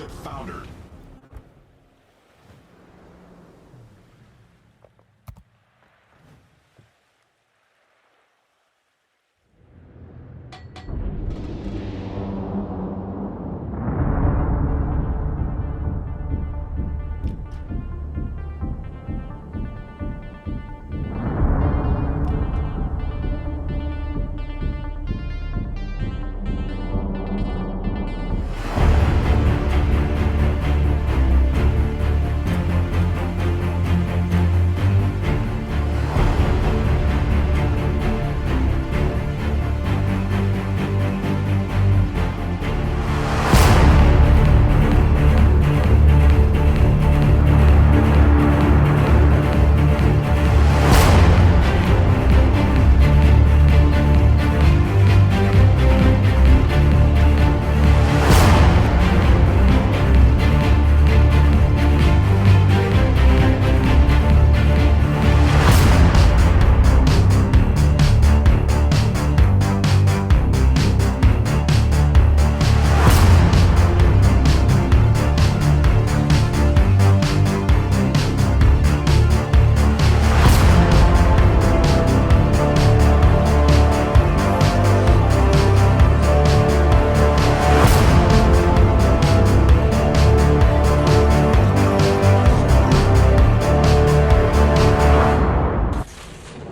warship foundered.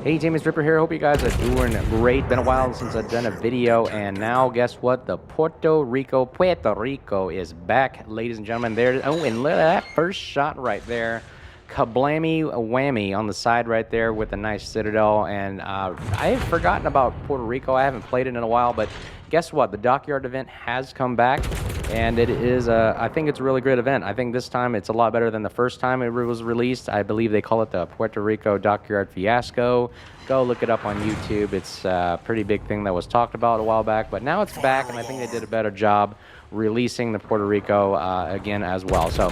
Hey team, it's Ripper here. Hope you guys are doing great. Been a while since I've done a video, and now guess what? The Puerto Rico is back, ladies and gentlemen. There, oh, and look at that first shot right there. Kablammy whammy on the side right there with a nice citadel. And I had forgotten about Puerto Rico. I haven't played it in a while, but guess what? The Dockyard event has come back, and it is I think it's a really great event. I think this time it's a lot better than the first time it was released. I believe they call it the Puerto Rico Dockyard Fiasco. Go look it up on YouTube. It's a pretty big thing that was talked about a while back, but now it's back, and I think they did a better job releasing the Puerto Rico again as well. So,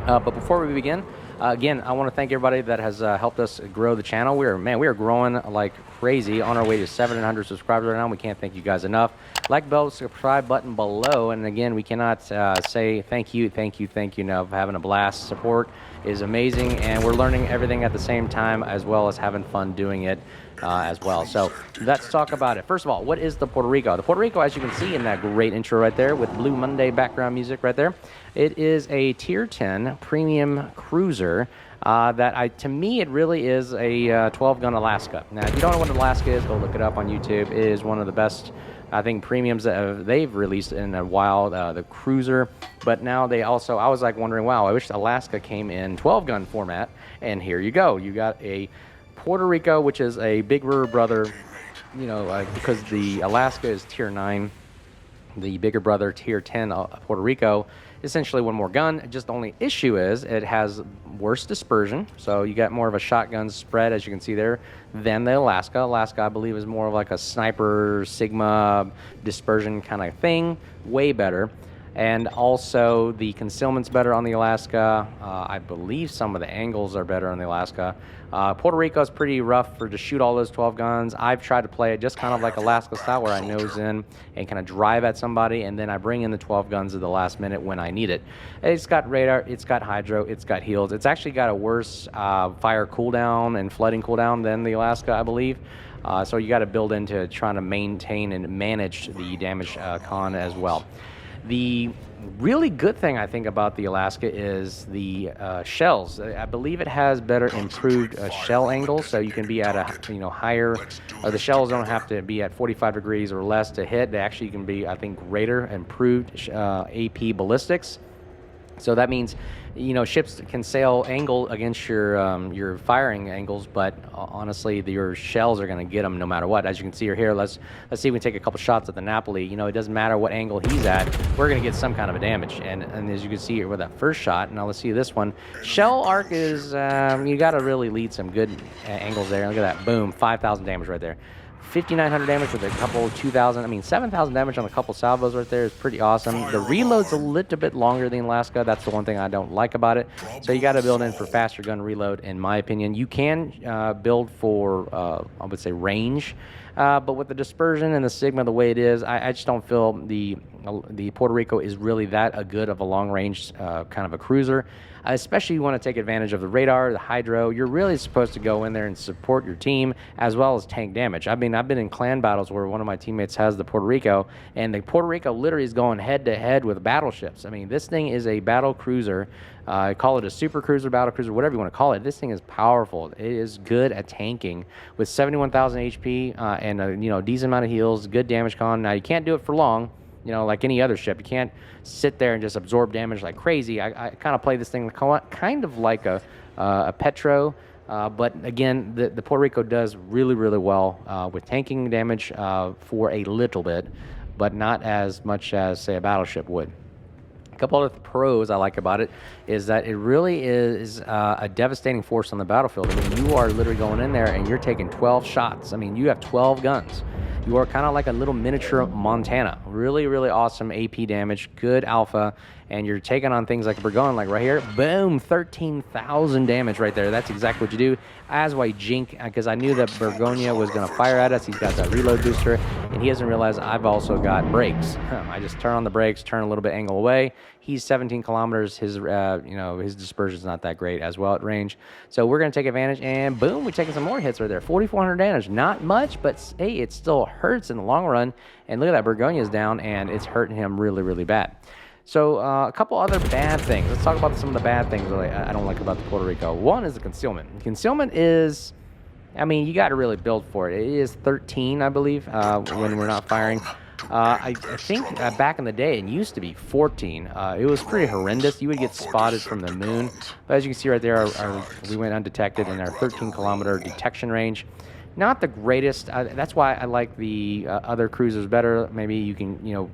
but before we begin, again, I want to thank everybody that has helped us grow the channel. We are growing like crazy, on our way to 700 subscribers right now. We can't thank you guys enough. Like, bell, subscribe button below, and again, we cannot say thank you enough. Having a blast. Support is amazing, and we're learning everything at the same time, as well as having fun doing it as well. So let's talk about it. First of all, what is the Puerto Rico? The Puerto Rico, as you can see in that great intro right there with Blue Monday background music right there, it is a tier 10 premium cruiser to me, it really is a 12-gun Alaska. Now, if you don't know what an Alaska is, go look it up on YouTube. It is one of the best, I think, premiums that they've released in a while, the cruiser. But now they also, I was like wondering, wow, I wish Alaska came in 12-gun format. And here you go. You got a Puerto Rico, which is a bigger brother, you know, because the Alaska is tier 9. The bigger brother, tier 10 Puerto Rico, essentially one more gun. Just the only issue is it has worse dispersion, so you got more of a shotgun spread, as you can see there, than the Alaska. Alaska, I believe, is more of like a sniper Sigma dispersion kind of thing. Way better. And also the concealment's better on the Alaska. I believe some of the angles are better on the Alaska. Puerto Rico is pretty rough to shoot all those 12 guns. I've tried to play it just kind of like Alaska style, where I nose in and kind of drive at somebody, and then I bring in the 12 guns at the last minute when I need it. It's got radar, it's got hydro, it's got heals. It's actually got a worse fire cooldown and flooding cooldown than the Alaska, I believe. So you got to build into trying to maintain and manage the damage con as well. The really good thing I think about the Alaska is the shells. I believe it has better improved shell angles, so you can be at a higher. The shells don't have to be at 45 degrees or less to hit. They actually can be, I think, greater improved AP ballistics. So that means, ships can sail angle against your firing angles, but honestly, your shells are going to get them no matter what. As you can see here, let's see if we can take a couple shots at the Napoli. It doesn't matter what angle he's at, we're going to get some kind of a damage. And as you can see here with that first shot, now let's see this one. Shell arc is, you got to really lead some good angles there. Look at that, boom, 5,000 damage right there. 5,900 damage with a couple 2,000, 7,000 damage on a couple salvos right there is pretty awesome. The reload's a little bit longer than Alaska. That's the one thing I don't like about it. So you got to build in for faster gun reload, in my opinion. You can build for, I would say, range. But with the dispersion and the Sigma the way it is, I just don't feel the the Puerto Rico is really that good of a long-range kind of a cruiser. Especially you want to take advantage of the radar, the hydro. You're really supposed to go in there and support your team as well as tank damage. I mean, I've been in clan battles where one of my teammates has the Puerto Rico, and the Puerto Rico literally is going head-to-head with battleships. I mean, this thing is a battle cruiser. Call it a super cruiser, battle cruiser, whatever you want to call it. This thing is powerful. It is good at tanking with 71,000 HP and a decent amount of heals, good damage con. Now, you can't do it for long. Like any other ship. You can't sit there and just absorb damage like crazy. I kind of play this thing kind of like a Petro, but again, the Puerto Rico does really, really well with tanking damage for a little bit, but not as much as, say, a battleship would. A couple other pros I like about it is that it really is a devastating force on the battlefield. I mean, you are literally going in there and you're taking 12 shots. I mean, you have 12 guns. You are kind of like a little miniature Montana. Really, really awesome AP damage, good alpha, and you're taking on things like Burgoyne, like right here. Boom, 13,000 damage right there. That's exactly what you do. As why Jink, because I knew that Burgoyne was going to fire at us. He's got that reload booster, and he doesn't realize I've also got brakes. I just turn on the brakes, turn a little bit angle away. He's 17 kilometers. His his dispersion is not that great as well at range. So we're going to take advantage, and boom, we're taking some more hits right there. 4,400 damage. Not much, but hey, it still hurts in the long run. And look at that, Burgoyne is down, and it's hurting him really, really bad. So a couple other bad things. Let's talk about some of the bad things that I don't like about the Puerto Rico. One is the concealment. Concealment is, I mean, you got to really build for it. It is 13, I believe, when we're not firing. I think back in the day it used to be 14. It was pretty horrendous. You would get spotted from the moon. But as you can see right there, we went undetected in our 13-kilometer detection range. Not the greatest. That's why I like the other cruisers better. Maybe you can,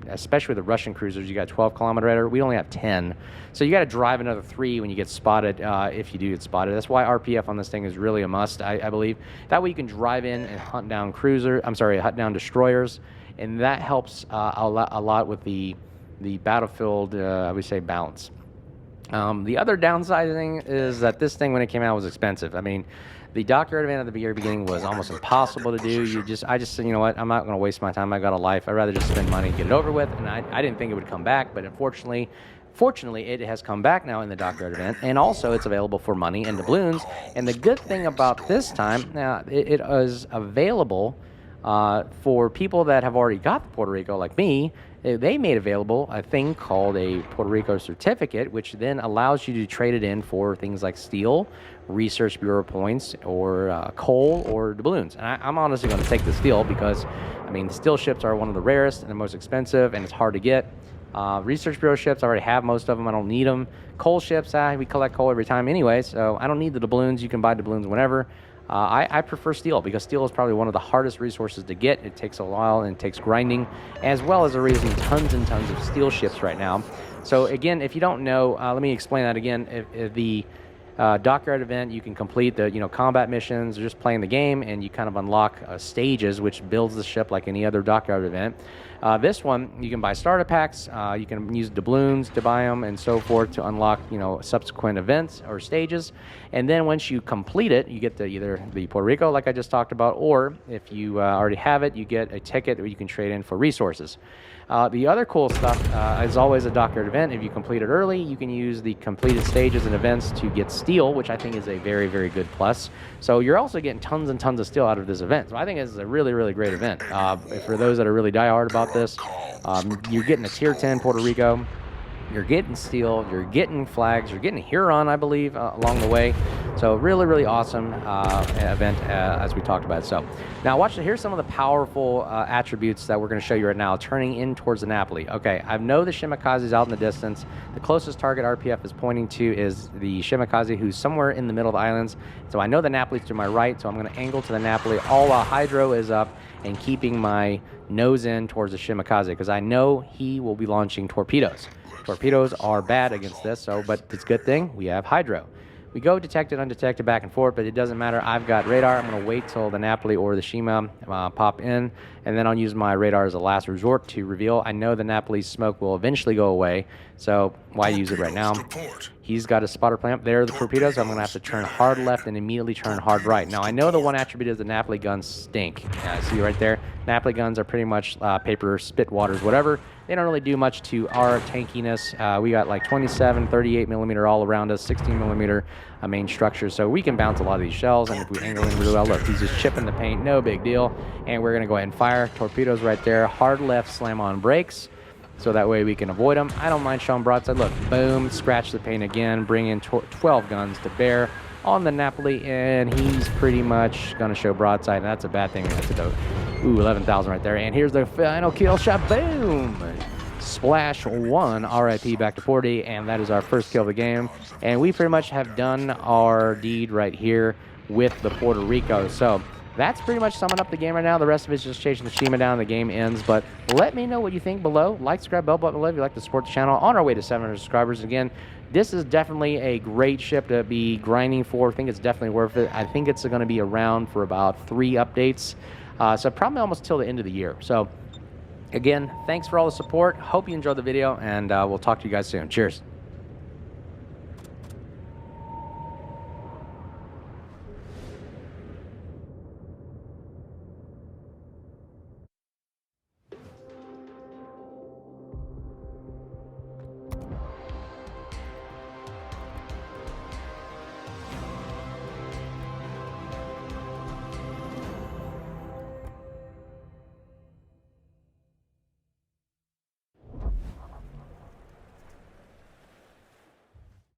especially with the Russian cruisers, you got 12-kilometer radar. We only have 10. So you got to drive another 3 when you get spotted, if you do get spotted. That's why RPF on this thing is really a must, I believe. That way you can drive in and hunt down hunt down destroyers. And that helps a lot with the battlefield, I would say, balance. The other downsizing is that this thing, when it came out, was expensive. I mean, the dockyard event at the very beginning was almost impossible to do. I just said, you know what, I'm not going to waste my time. I got a life. I'd rather just spend money and get it over with. And I didn't think it would come back, but fortunately, it has come back now in the dockyard event, and also it's available for money and doubloons. And the good thing about this time, now it is available for people that have already got the Puerto Rico, like me. They made available a thing called a Puerto Rico certificate, which then allows you to trade it in for things like steel, research bureau points, or coal, or doubloons. And I'm honestly going to take the steel because, I mean, the steel ships are one of the rarest and the most expensive, and it's hard to get. Research bureau ships, I already have most of them. I don't need them. Coal ships, we collect coal every time anyway, so I don't need the doubloons. You can buy doubloons whenever. I prefer steel because steel is probably one of the hardest resources to get. It takes a while and it takes grinding, as well as there is tons and tons of steel ships right now. So again, if you don't know, let me explain that again. If the dockyard event, you can complete the combat missions or just playing the game, and you kind of unlock stages, which builds the ship like any other dockyard event. This one, you can buy starter packs. You can use doubloons to buy them and so forth to unlock subsequent events or stages. And then once you complete it, you get either the Puerto Rico, like I just talked about, or if you already have it, you get a ticket that you can trade in for resources. The other cool stuff is always a dockyard event. If you complete it early, you can use the completed stages and events to get steel, which I think is a very, very good plus. So you're also getting tons and tons of steel out of this event. So I think this is a really, really great event. For those that are really diehard about this, you're getting a tier 10 Puerto Rico. You're getting steel, you're getting flags, you're getting Huron, I believe, along the way. So really, really awesome event, as we talked about. So now here's some of the powerful attributes that we're going to show you right now, turning in towards the Napoli. Okay, I know the Shimakaze is out in the distance. The closest target RPF is pointing to is the Shimakaze, who's somewhere in the middle of the islands. So I know the Napoli's to my right, so I'm going to angle to the Napoli, all while Hydro is up and keeping my nose in towards the Shimakaze, because I know he will be launching torpedoes. Torpedoes are bad against this, but it's a good thing we have Hydro. We go detected, undetected, back and forth, but it doesn't matter. I've got radar. I'm going to wait till the Napoli or the Shima pop in, and then I'll use my radar as a last resort to reveal. I know the Napoli's smoke will eventually go away, so why use it right now? He's got a spotter plane up there, the torpedoes. I'm going to have to turn hard left and immediately turn hard right. Now, I know the one attribute is the Napoli guns stink. See right there? Napoli guns are pretty much paper, spit waters, whatever. They don't really do much to our tankiness. We got like 27, 38 millimeter all around us, 16 millimeter main structure, so we can bounce a lot of these shells. And if we angle in really well, look, he's just chipping the paint, no big deal. And we're going to go ahead and fire. Torpedoes right there, hard left, slam on brakes, so that way we can avoid them. I don't mind showing broadside. Look, boom, scratch the paint again, bring in 12 guns to bear on the Napoli, and he's pretty much going to show broadside, and that's a bad thing. That's a 11,000 right there. And here's the final kill shot, boom! Splash 1, RIP back to 40, and that is our first kill of the game. And we pretty much have done our deed right here with the Puerto Rico. So that's pretty much summing up the game right now. The rest of it's just chasing the Shima down. The game ends. But let me know what you think below. Like, subscribe, bell button below if you'd like to support the channel on our way to 700 subscribers. Again, this is definitely a great ship to be grinding for. I think it's definitely worth it. I think it's going to be around for about 3 updates. So probably almost till the end of the year. So again, thanks for all the support. Hope you enjoyed the video, and we'll talk to you guys soon. Cheers.